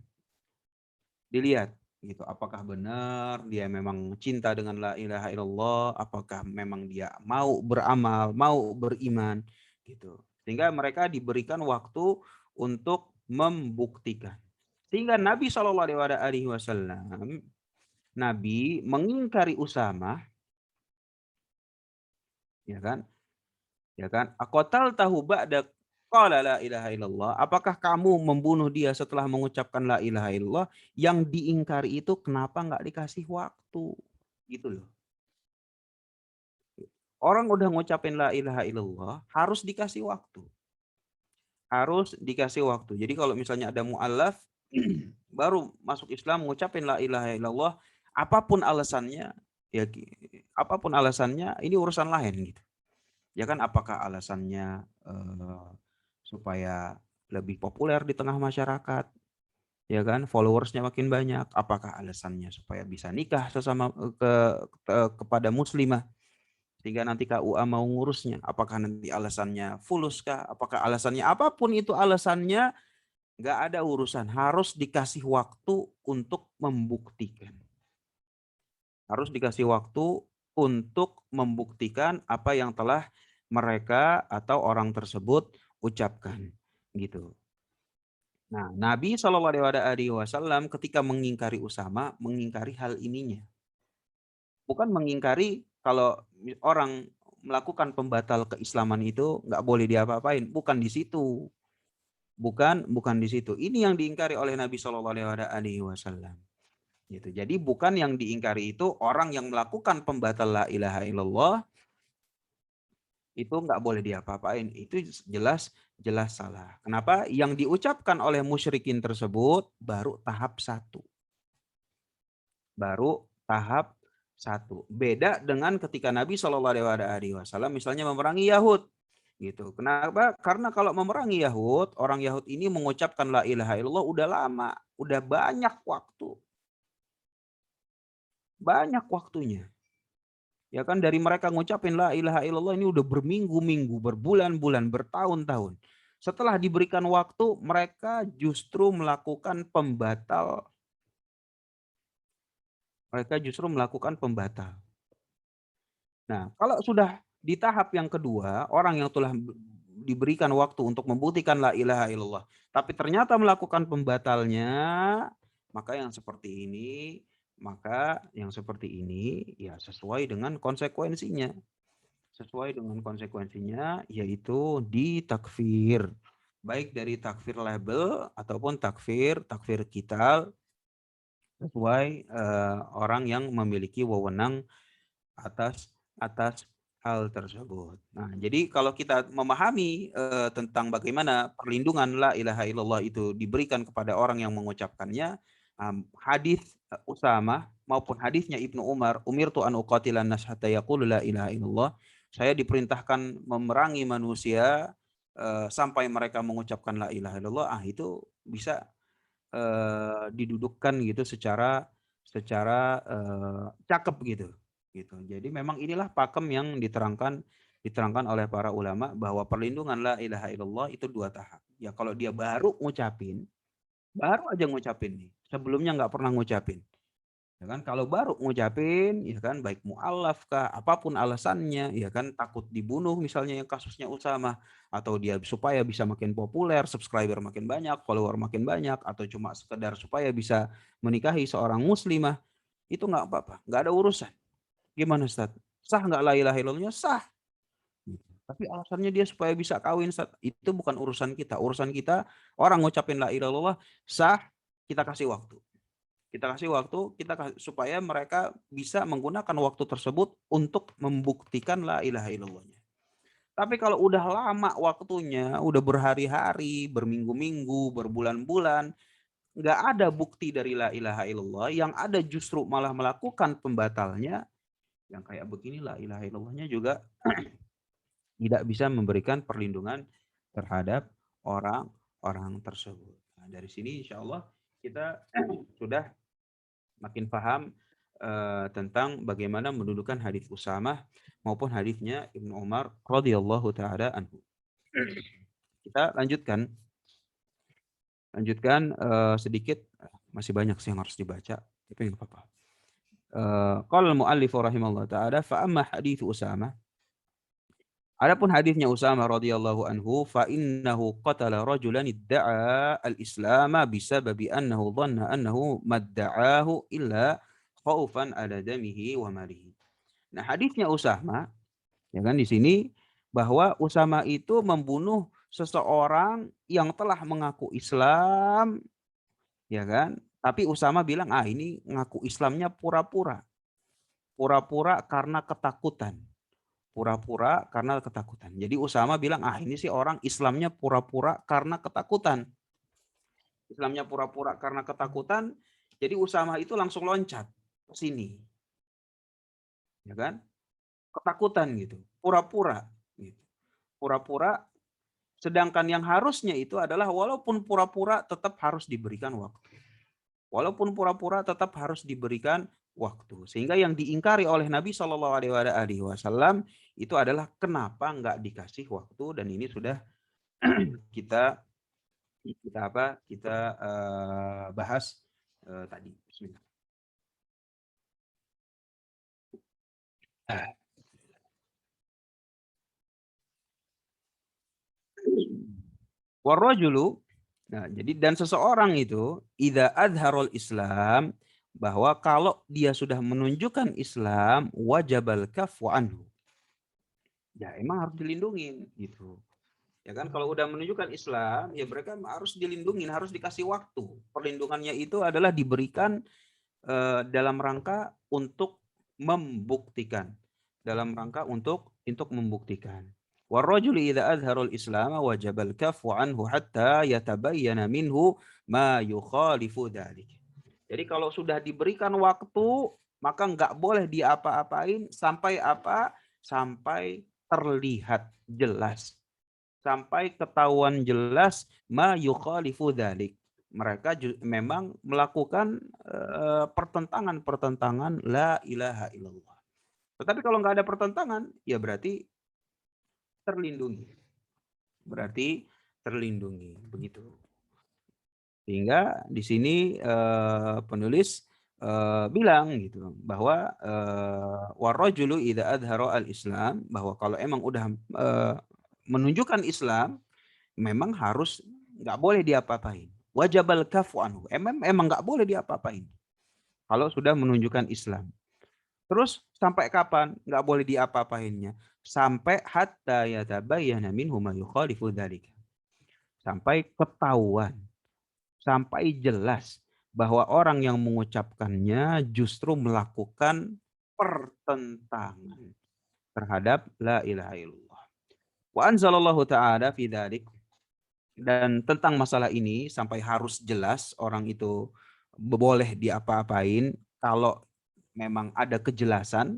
Dilihat gitu, apakah benar dia memang cinta dengan la ilaha illallah, apakah memang dia mau beramal, mau beriman gitu. Sehingga mereka diberikan waktu untuk membuktikan. Sehingga Nabi SAW, Nabi mengingkari Usama, ya kan? Ya kan? Aqatal tahu ba'da qala la ilaha illallah. Apakah kamu membunuh dia setelah mengucapkan la ilaha illallah? Yang diingkari itu kenapa nggak dikasih waktu? Gitu loh. Orang udah ngucapin la ilaha illallah, harus dikasih waktu. Harus dikasih waktu. Jadi kalau misalnya ada mu'allaf baru masuk Islam ngucapin la ilaha illallah, apapun alasannya, ya apapun alasannya ini urusan lain gitu. Ya kan, apakah alasannya supaya lebih populer di tengah masyarakat, ya kan, followersnya makin banyak, apakah alasannya supaya bisa nikah sesama kepada muslimah sehingga nanti KUA mau ngurusnya, apakah nanti alasannya fulus kah, apakah alasannya apapun itu alasannya, nggak ada urusan, harus dikasih waktu untuk membuktikan. Harus dikasih waktu untuk membuktikan apa yang telah mereka atau orang tersebut ucapkan, gitu. Nah, Nabi SAW ketika mengingkari Usama, mengingkari hal ininya. Bukan mengingkari kalau orang melakukan pembatal keislaman itu nggak boleh diapa-apain, bukan di situ. Bukan di situ. Ini yang diingkari oleh Nabi SAW. Gitu. Jadi bukan yang diingkari itu orang yang melakukan pembatal la ilaha illallah itu nggak boleh diapa-apain. Itu jelas salah. Kenapa? Yang diucapkan oleh musyrikin tersebut baru tahap 1. Baru tahap 1. Beda dengan ketika Nabi SAW misalnya memerangi Yahud. Gitu. Kenapa? Karena kalau memerangi Yahud, orang Yahud ini mengucapkan la ilaha illallah udah lama, udah banyak waktu. Banyak waktunya. Ya kan, dari mereka ngucapin la ilaha illallah ini udah berminggu-minggu, berbulan-bulan, bertahun-tahun. Setelah diberikan waktu, mereka justru melakukan pembatal. Mereka justru melakukan pembatal. Nah, kalau sudah di tahap yang kedua, orang yang telah diberikan waktu untuk membuktikan la ilaha illallah, tapi ternyata melakukan pembatalnya, maka yang seperti ini, ya sesuai dengan konsekuensinya. Sesuai dengan konsekuensinya, yaitu ditakfir. Baik dari takfir label ataupun takfir qital, sesuai orang yang memiliki wewenang atas hal tersebut. Nah, jadi kalau kita memahami tentang bagaimana perlindungan la ilaha illallah itu diberikan kepada orang yang mengucapkannya, hadis Usamah maupun hadisnya Ibnu Umar, umirtu an uqatilan nas hatta yaqulu la ilaha illallah, saya diperintahkan memerangi manusia sampai mereka mengucapkan la ilaha illallah, itu bisa didudukkan gitu secara cakep gitu. Jadi memang inilah pakem yang diterangkan oleh para ulama bahwa perlindungan la ilaha illallah itu 2 tahap. Ya kalau dia baru aja ngucapin nih, sebelumnya nggak pernah ngucapin. Ya kan, kalau baru ngucapin, ya kan, baik mualaf kah, apapun alasannya, ya kan, takut dibunuh misalnya yang kasusnya Usama, atau dia supaya bisa makin populer, subscriber makin banyak, follower makin banyak, atau cuma sekedar supaya bisa menikahi seorang muslimah, itu nggak apa-apa, nggak ada urusan. Gimana Ustaz? Sah nggak la ilaha illallahnya? Sah. Tapi alasannya dia supaya bisa kawin, itu bukan urusan kita. Urusan kita orang ngucapin la ilaha illallah sah, kita kasih waktu. Kita kasih waktu, supaya mereka bisa menggunakan waktu tersebut untuk membuktikan la ilaha illallahnya. Tapi kalau udah lama waktunya, udah berhari-hari, berminggu-minggu, berbulan-bulan, nggak ada bukti dari la ilaha illallah, yang ada justru malah melakukan pembatalnya, yang kayak begini la ilaha illallahnya juga tidak bisa memberikan perlindungan terhadap orang-orang tersebut. Nah, dari sini insya Allah kita sudah makin paham tentang bagaimana mendudukan hadis Usamah maupun hadisnya Ibnu Umar radhiyallahu taala anhu. Kita lanjutkan sedikit, masih banyak sih yang harus dibaca, tapi enggak apa-apa. Qala al-muallif rahimallahu taala fa amma hadits Usamah. Adapun hadisnya Usamah radhiyallahu anhu, fa innahu qatala rajulan idda'a al-islama bisababi annahu dhanna annahu madda'ahu illa khaufan ala damihi wa malihi. Nah, hadisnya Usamah, ya kan di sini bahwa Usamah itu membunuh seseorang yang telah mengaku Islam, ya kan? Tapi Usamah bilang, ini ngaku Islamnya pura-pura. Pura-pura karena ketakutan. Pura-pura karena ketakutan. Jadi Usama bilang, ini sih orang Islamnya pura-pura karena ketakutan. Islamnya pura-pura karena ketakutan. Jadi Usama itu langsung loncat ke sini. Ya kan? Ketakutan gitu. Pura-pura gitu. Pura-pura, sedangkan yang harusnya itu adalah walaupun pura-pura tetap harus diberikan waktu. Walaupun pura-pura tetap harus diberikan waktu. Sehingga yang diingkari oleh Nabi Shallallahu Alaihi Wasallam itu adalah kenapa nggak dikasih waktu, dan ini sudah kita bahas tadi. Bismillah. Warrajulu, nah, jadi dan seseorang itu idza adharul Islam, bahwa kalau dia sudah menunjukkan Islam, wajabal kafu anhu. Ya emang harus dilindungi gitu. Ya kan, kalau udah menunjukkan Islam, ya mereka harus dilindungi, harus dikasih waktu. Perlindungannya itu adalah diberikan dalam rangka untuk membuktikan. Dalam rangka untuk membuktikan. Warrajulu idza azharul Islam wajabal kafu anhu hatta yatabayyana minhu ma yukhalifu dzalik. Jadi kalau sudah diberikan waktu, maka nggak boleh diapa-apain sampai apa? Sampai terlihat jelas. Sampai ketahuan jelas ma yukhalifu dzalik. Mereka memang melakukan pertentangan la ilaha illallah. Tetapi kalau nggak ada pertentangan, ya berarti terlindungi. Berarti terlindungi, begitu. Sehingga di sini penulis bilang gitu bahwa warrajulu idza adhara al-Islam, bahwa kalau emang udah menunjukkan Islam, memang harus nggak boleh diapa-apain. Wajabal kafu anhu. Emang nggak boleh diapa-apain. Kalau sudah menunjukkan Islam. Terus sampai kapan nggak boleh diapa-apainnya? Sampai hatta yatabayyana minhu ma yukhalifu dzalika. Sampai ketahuan, sampai jelas bahwa orang yang mengucapkannya justru melakukan pertentangan terhadap la ilaha illallah. Wa anzalallahu ta'ala fi dzalik. Dan tentang masalah ini sampai harus jelas orang itu boleh diapa-apain kalau memang ada kejelasan,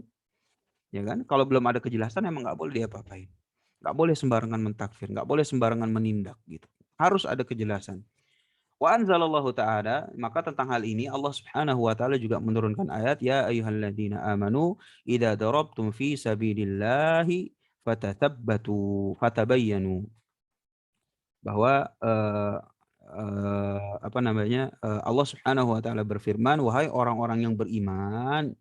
ya kan? Kalau belum ada kejelasan emang nggak boleh diapa-apain. Nggak boleh sembarangan mentakfir, nggak boleh sembarangan menindak gitu. Harus ada kejelasan. Wa anzalallahu ta'ala, maka tentang hal ini Allah Subhanahu wa taala juga menurunkan ayat, ya ayyuhalladzina amanu idza darabtum fi sabilillahi fatabayyanu. Bahwa Allah Subhanahu wa taala berfirman, wahai orang-orang yang beriman,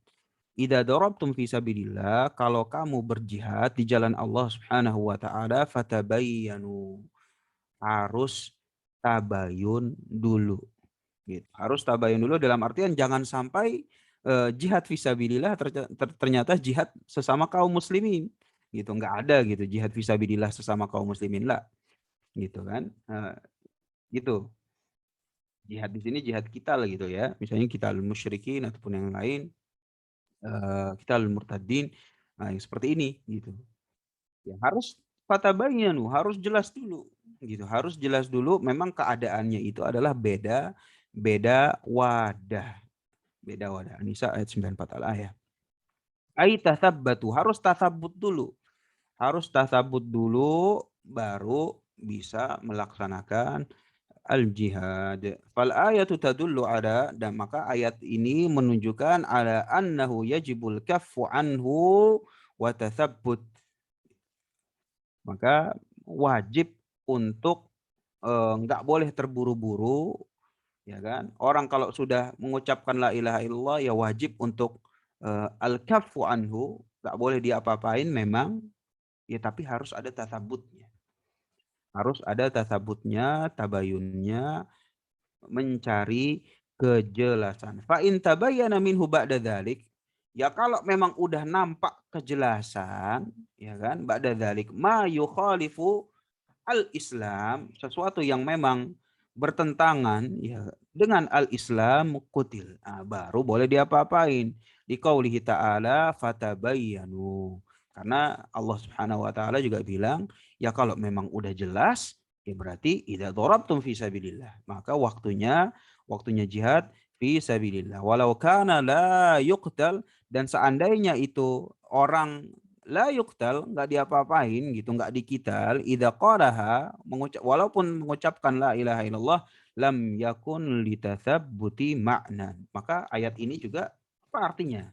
idza darabtum fi sabilillah, kalau kamu berjihad di jalan Allah Subhanahu wa taala, fatabayyanu, harus tabayun dulu. Gitu. Harus tabayun dulu dalam artian jangan sampai jihad fisabilillah ternyata jihad sesama kaum muslimin. gitu, nggak ada gitu jihad fisabilillah sesama kaum muslimin lah, gitu kan. Gitu. Jihad di sini jihad kita lah gitu ya. Misalnya kita musyrikin ataupun yang lain, kita murtadin, nah yang seperti ini gitu. Ya harus fatabayyanu, harus jelas dulu gitu. Harus jelas dulu memang keadaannya itu adalah beda beda wadah. Beda wadah. An-Nisa ayat 94 al-ayah. Ai tathabbatu, harus tathabbut dulu. Harus tathabbut dulu baru bisa melaksanakan al-jihad. Fal ayatu tadullu ada, dan maka ayat ini menunjukkan ala annahu yajibul kaffu anhu wa tathabbut. Maka wajib untuk enggak boleh terburu-buru, ya kan? Orang kalau sudah mengucapkan la ilaha illallah ya wajib untuk al-kaffu anhu, enggak boleh diapa-apain memang, ya tapi harus ada tasabbutnya. Harus ada tasabbutnya, tabayunnya, mencari kejelasan. Fa in tabayyana minhu ba'da dzalik, ya kalau memang udah nampak kejelasan, ya kan, ba'da dzalik ma yukhalifu al-Islam, sesuatu yang memang bertentangan ya dengan al-Islam kutil. Nah, baru boleh diapa-apain. Di qaulihi ta'ala fatabayyanu. Karena Allah Subhanahu wa taala juga bilang, ya kalau memang udah jelas, ya berarti idza darabtum fi sabilillah. Maka waktunya jihad fi sabilillah. Walau kana la yuqtal, dan seandainya itu orang la yuqtal, nggak diapa-apain gitu, nggak dikital, idza qalaha, walaupun mengucapkan la ilaha illallah, lam yakun litathabbuti ma'nan. Maka ayat ini juga apa artinya?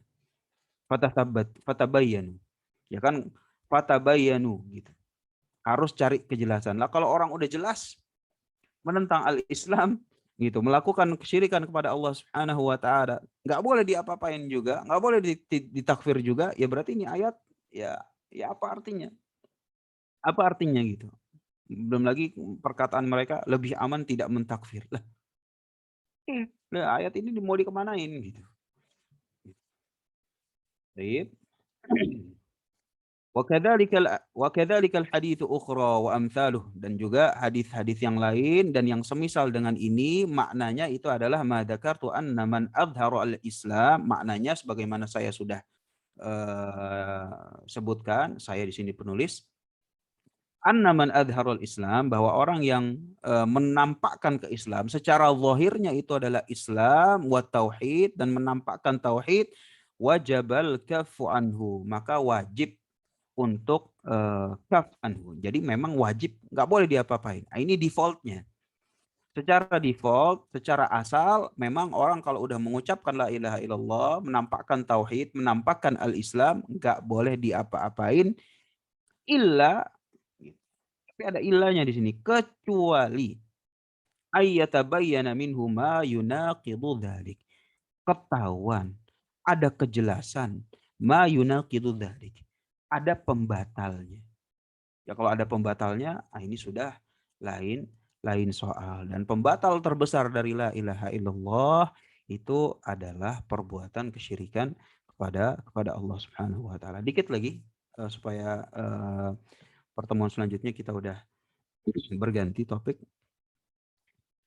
Fatabayyanu. Ya kan, fatabayyanu gitu. Harus cari kejelasan. Lah kalau orang udah jelas menentang al-Islam gitu, melakukan kesyirikan kepada Allah Subhanahu wa taala, nggak boleh diapa-apain juga, nggak boleh ditakfir juga, ya berarti ini ayat ya ya apa artinya? Apa artinya gitu? Belum lagi perkataan mereka lebih aman tidak mentakfir. Lah, lah ayat ini mau dikemanain gitu. Baik. Wa kadzalika haditsu ukhra wa amsaluh, dan juga hadis-hadis yang lain dan yang semisal dengan ini maknanya itu adalah ma dzakartu anna man adhara al-Islam, maknanya sebagaimana saya sudah sebutkan, saya di sini penulis, anna man adharul Islam, bahwa orang yang menampakkan ke Islam secara zahirnya itu adalah Islam wa tauhid, dan menampakkan tauhid, wajabal kaffu anhu, maka wajib untuk kaf anhu. Jadi memang wajib, nggak boleh diapa-apain. Nah, ini defaultnya. Secara default, secara asal, memang orang kalau udah mengucapkan la ilaha illallah, menampakkan tauhid, menampakkan al-Islam, nggak boleh diapa-apain, illa, tapi ada illanya di sini, kecuali ayyatabayyana minhu ma yunaqidu dzalik. Ketahuan, ada kejelasan, ma yunaqidu dzalik. Ada pembatalnya. Ya kalau ada pembatalnya, ini sudah lain lain soal. Dan pembatal terbesar dari la ilaha illallah itu adalah perbuatan kesyirikan kepada Allah Subhanahu wa taala. Dikit lagi supaya pertemuan selanjutnya kita udah berganti topik.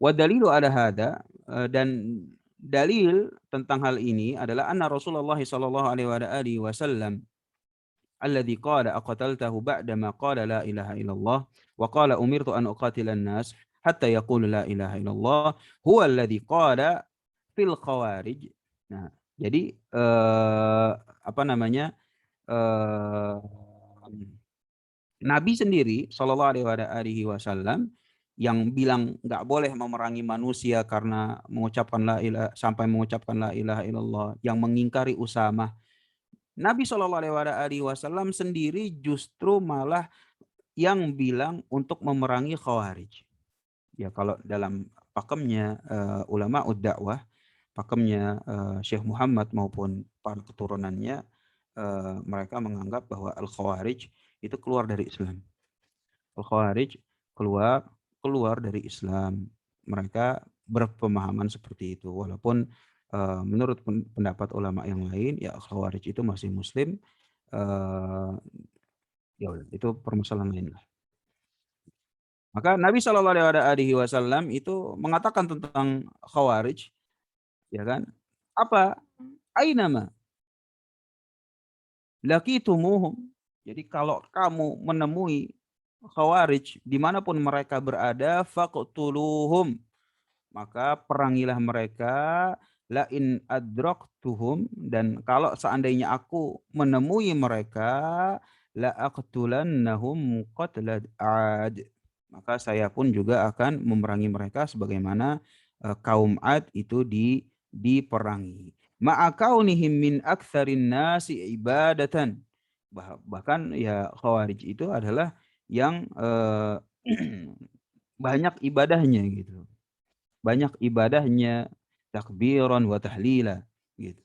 Wa dalilu ala hada, dan dalil tentang hal ini adalah anna Rasulullah sallallahu alaihi wasallam alladzi qala aqataltahu ba'da ma qala la ilaha illallah wa qala umirtu an uqatilan nas hatta yaqulu la ilaha illallah huwa alladzi qala fil khawarij. Nah, jadi apa namanya? eh, Nabi sendiri Shallallahu alaihi wasallam yang bilang nggak boleh memerangi manusia karena mengucapkan la ilaha, sampai mengucapkan la ilaha illallah, yang mengingkari Usamah. Nabi Shallallahu alaihi wasallam sendiri justru malah yang bilang untuk memerangi Khawarij. Ya kalau dalam pakemnya ulama ud-dakwah, pakemnya Syekh Muhammad maupun para keturunannya, mereka menganggap bahwa Al-Khawarij itu keluar dari Islam. Al-Khawarij keluar keluar dari Islam. Mereka berpemahaman seperti itu. Walaupun menurut pendapat ulama yang lain, ya Khawarij itu masih Muslim. Ya udah, itu permasalahan lain lah. Maka Nabi SAW itu mengatakan tentang Khawarij, ya kan? Apa? Ainama laqitumuhum. Jadi kalau kamu menemui Khawarij dimanapun mereka berada, faqtuluhum, maka perangilah mereka. La in adraktuhum, dan kalau seandainya aku menemui mereka, la aqtulannahum qatlad ad, maka saya pun juga akan memerangi mereka sebagaimana kaum Ad itu diperangi. Ma'akaunihim min aktsarin nasi ibadatan. Bahkan ya Khawarij itu adalah yang banyak ibadahnya gitu. Banyak ibadahnya, takbiran wa tahlila gitu.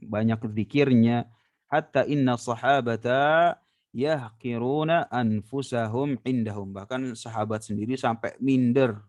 Banyak zikirnya, hatta inna sahabata yahqiruna anfusahum indahum. Bahkan sahabat sendiri sampai minder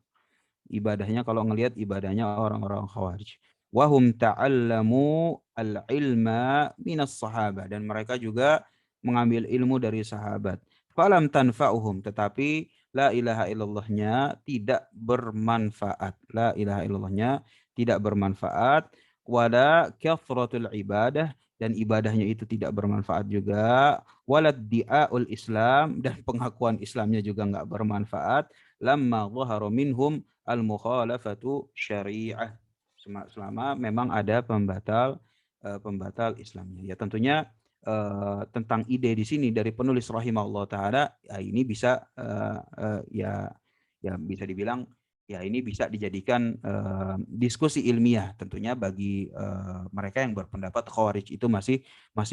ibadahnya kalau ngelihat ibadahnya orang-orang Khawarij. Wahum ta'allamu al-ilma minas sahabat, dan mereka juga mengambil ilmu dari sahabat. Falam tanfa'uhum, tetapi la ilaha illallahnya tidak bermanfaat. La ilaha illallahnya tidak bermanfaat. Wala kathratul ibadah, dan ibadahnya itu tidak bermanfaat juga. Walad di'aul Islam, dan pengakuan Islamnya juga nggak bermanfaat. Lamma dhahara minhum al-mukhalafatu syariah, selama memang ada pembatal Islamnya. Ya tentunya tentang ide di sini dari penulis rahimahullah taala, ya ini bisa ya bisa dibilang ya ini bisa dijadikan diskusi ilmiah tentunya bagi mereka yang berpendapat Khawarij itu masih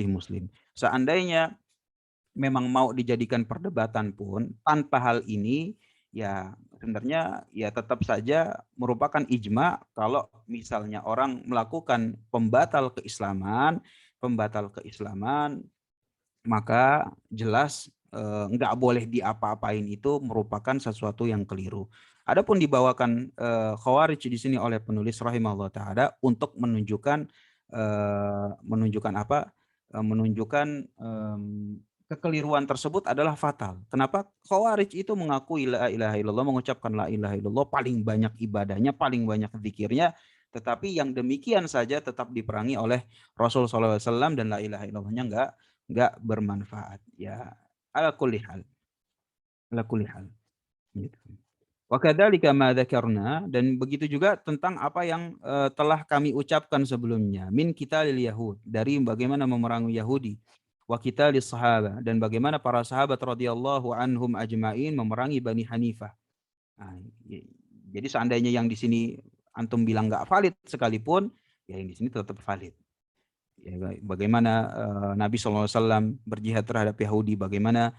muslim. Seandainya memang mau dijadikan perdebatan pun tanpa hal ini, ya sebenarnya ya tetap saja merupakan ijma kalau misalnya orang melakukan pembatal keislaman, maka jelas nggak boleh diapa-apain, itu merupakan sesuatu yang keliru. Adapun dibawakan Khawarij di sini oleh penulis rahimahullah taala untuk menunjukkan apa? Menunjukkan kekeliruan tersebut adalah fatal. Kenapa? Khawarij itu mengakui la ilaha illallah, mengucapkan la ilaha illallah, paling banyak ibadahnya, paling banyak zikirnya, tetapi yang demikian saja tetap diperangi oleh Rasul SAW, dan la ilaha illallahnya nggak bermanfaat. Ya, ala kulli hal, ala kulli hal. Gitu. Wa kadzalika ma dzakarna, dan begitu juga tentang apa yang telah kami ucapkan sebelumnya, min qitalil yahud, dari bagaimana memerangi Yahudi, wa qitalis sahaba, dan bagaimana para sahabat radhiyallahu anhum ajmain memerangi Bani Hanifah. Nah, jadi seandainya yang di sini antum bilang nggak valid sekalipun, ya yang di sini tetap valid. Ya, bagaimana Nabi SAW berjihad terhadap Yahudi, bagaimana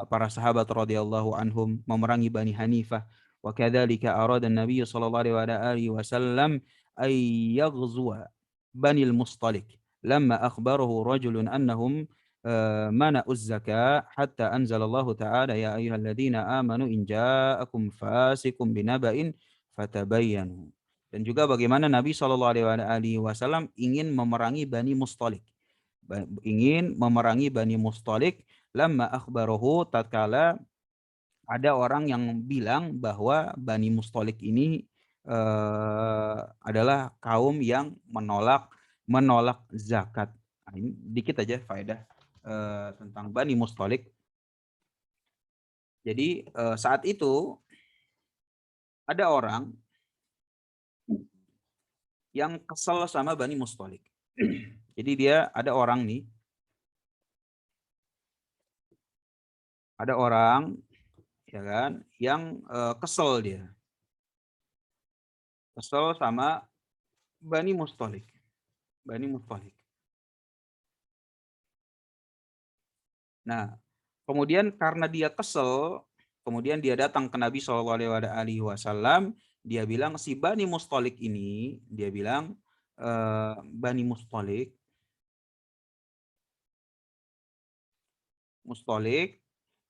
para sahabat radhiyallahu anhum memerangi Bani Hanifah. Wa kadzalika arada Nabi sallallahu alaihi wasallam ay yaghzuwa Bani al-Mustalik lamma akhbarahu rajulun annahum mana'uz zakah hatta anzalallahu ta'ala ya ayyuhalladzina amanu in ja'akum fasiqun binaba'in fatabayyanu. Dan juga bagaimana Nabi SAW ingin memerangi Bani Mustalik. Ingin memerangi Bani Mustalik. Lamma akhbarahu, tatkala ada orang yang bilang bahwa Bani Mustalik ini adalah kaum yang menolak zakat. Nah, ini dikit aja faedah tentang Bani Mustalik. Jadi saat itu ada orang yang kesel sama Bani Mustalik. Jadi dia ada orang nih, ada orang ya kan yang kesel, dia kesel sama Bani Mustalik. Bani Mustalik. Nah, kemudian karena dia kesel, kemudian dia datang ke Nabi SAW. Dia bilang si Bani Mustalik ini, dia bilang Bani Mustalik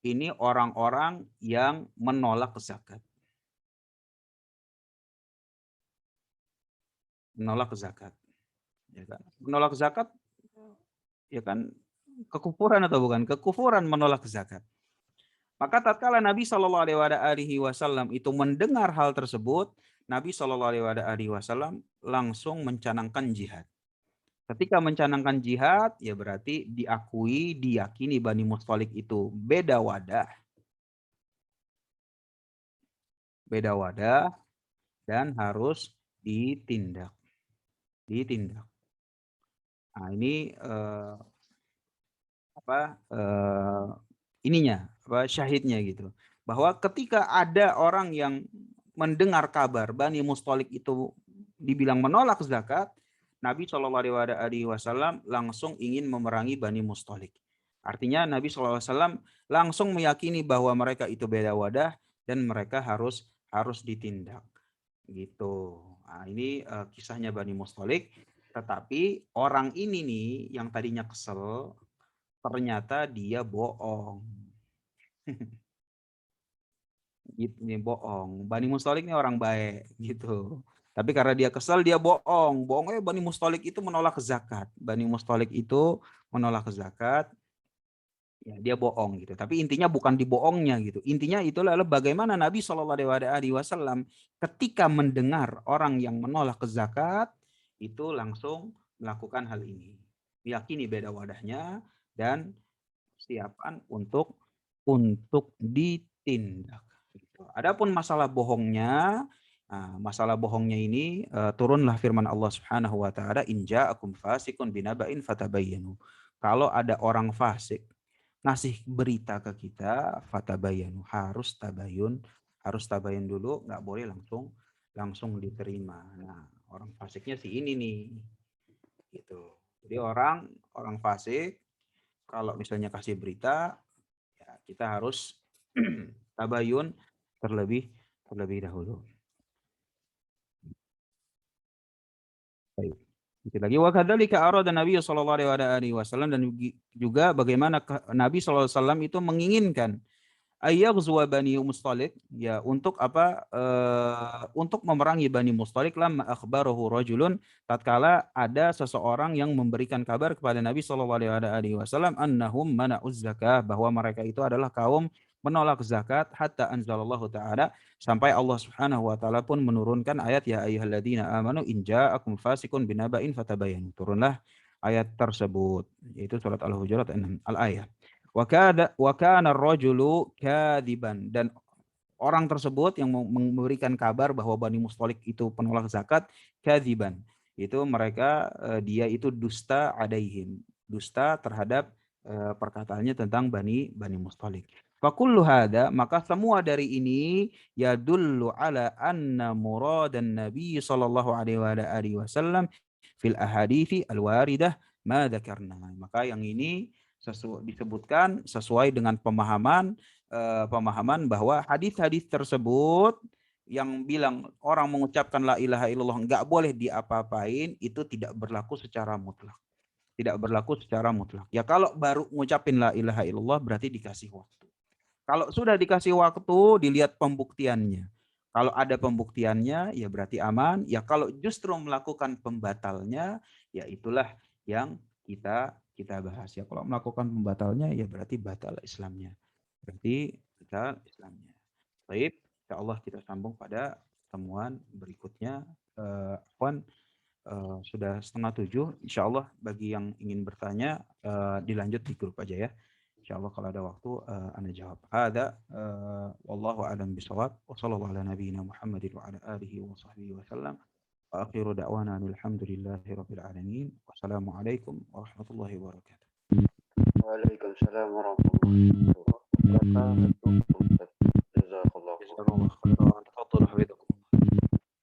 ini orang-orang yang menolak zakat. Menolak zakat. Ya kan? Menolak zakat, ya kan, kekufuran atau bukan? Kekufuran menolak zakat. Maka tatkala Nabi Shallallahu Alaihi Wasallam itu mendengar hal tersebut, Nabi Shallallahu Alaihi Wasallam langsung mencanangkan jihad. Ketika mencanangkan jihad, ya berarti diakui, diyakini Bani Mustalik itu beda wadah dan harus ditindak. Nah, ini syahidnya gitu. Bahwa ketika ada orang yang mendengar kabar Bani Mustalik itu dibilang menolak zakat, Nabi Shallallahu Alaihi Wasallam langsung ingin memerangi Bani Mustalik. Artinya Nabi SAW langsung meyakini bahwa mereka itu beda wadah dan mereka harus ditindak. Gitu. Nah, ini kisahnya Bani Mustalik. Tetapi orang ini nih yang tadinya kesel, ternyata dia bohong. Gitu, nih bohong. Bani Mustalik ini orang baik gitu. Tapi karena dia kesal, dia bohong. Bohongnya Bani Mustalik itu menolak zakat. Bani Mustalik itu menolak zakat. Ya, dia bohong gitu. Tapi intinya bukan dibohongnya gitu. Intinya itulah bagaimana Nabi SAW ketika mendengar orang yang menolak zakat itu langsung melakukan hal ini. Meyakini beda wadahnya dan siapan untuk ditindak. Adapun masalah bohongnya, masalah bohongnya ini turunlah firman Allah Subhanahu wa taala, in ja'akum fasiqun binaba'in fatabayyanu. Kalau ada orang fasik ngasih berita ke kita, fatabayyanu, harus tabayun dulu, nggak boleh langsung diterima. Nah, orang fasiknya si ini nih. Gitu. Jadi orang fasik kalau misalnya kasih berita, ya kita harus tabayun terlebih dahulu. Baik. Sedikit lagi, wa kadzalika arada Nabi sallallahu alaihi wasallam, dan juga bagaimana Nabi sallallahu alaihi wasallam itu menginginkan ayyaghzuwa Bani Mustalik, ya untuk apa? Untuk memerangi Bani Mustalik, lamma akhbarahu rajulun, tatkala ada seseorang yang memberikan kabar kepada Nabi sallallahu alaihi wasallam annahum mana'uz zakah, bahwa mereka itu adalah kaum menolak zakat, hatta anzalallahu taala, sampai Allah Subhanahu wa taala pun menurunkan ayat ya ayyuhalladzina amanu in ja'akum fasiqun binaba'in fatabayyanu. Turunlah ayat tersebut, yaitu surat Al-Hujurat 6 al-ayat. Wa kana ar-rajulu kadiban, dan orang tersebut yang memberikan kabar bahwa Bani Mustalik itu penolak zakat, kadiban, itu mereka dia itu dusta alaihim, dusta terhadap perkataannya tentang Bani Mustalik. Fakullu hada, maka semua dari ini yadullu ala anna muradan Nabi sallallahu alaihi wasallam fil ahadithi al-waridah ma dzakarna. Maka yang ini disebutkan sesuai dengan pemahaman bahwa hadis-hadis tersebut yang bilang orang mengucapkan la ilaha illallah enggak boleh diapa-apain, itu tidak berlaku secara mutlak. Tidak berlaku secara mutlak. Ya kalau baru ngucapin la ilaha illallah berarti dikasih waktu. Kalau sudah dikasih waktu, dilihat pembuktiannya. Kalau ada pembuktiannya, ya berarti aman. Ya kalau justru melakukan pembatalnya, ya itulah yang kita bahas. Ya kalau melakukan pembatalnya, ya berarti batal Islamnya. Berarti batal Islamnya. Baik, insya Allah kita sambung pada pertemuan berikutnya. Sudah 6:30. Insya Allah bagi yang ingin bertanya, dilanjut di grup aja ya. Insyaallah kalau ada waktu ana jawab. Hada wallahu a'lam bishawab. Wa sallallahu ala nabiyyina Muhammadin wa ala alihi wa sahbihi wa sallam. Wa akhiru da'wana alhamdulillahi rabbil alamin. Wassalamualaikum warahmatullahi wabarakatuh. Waalaikumsalam warahmatullahi wabarakatuh. Jazakallahu khairan.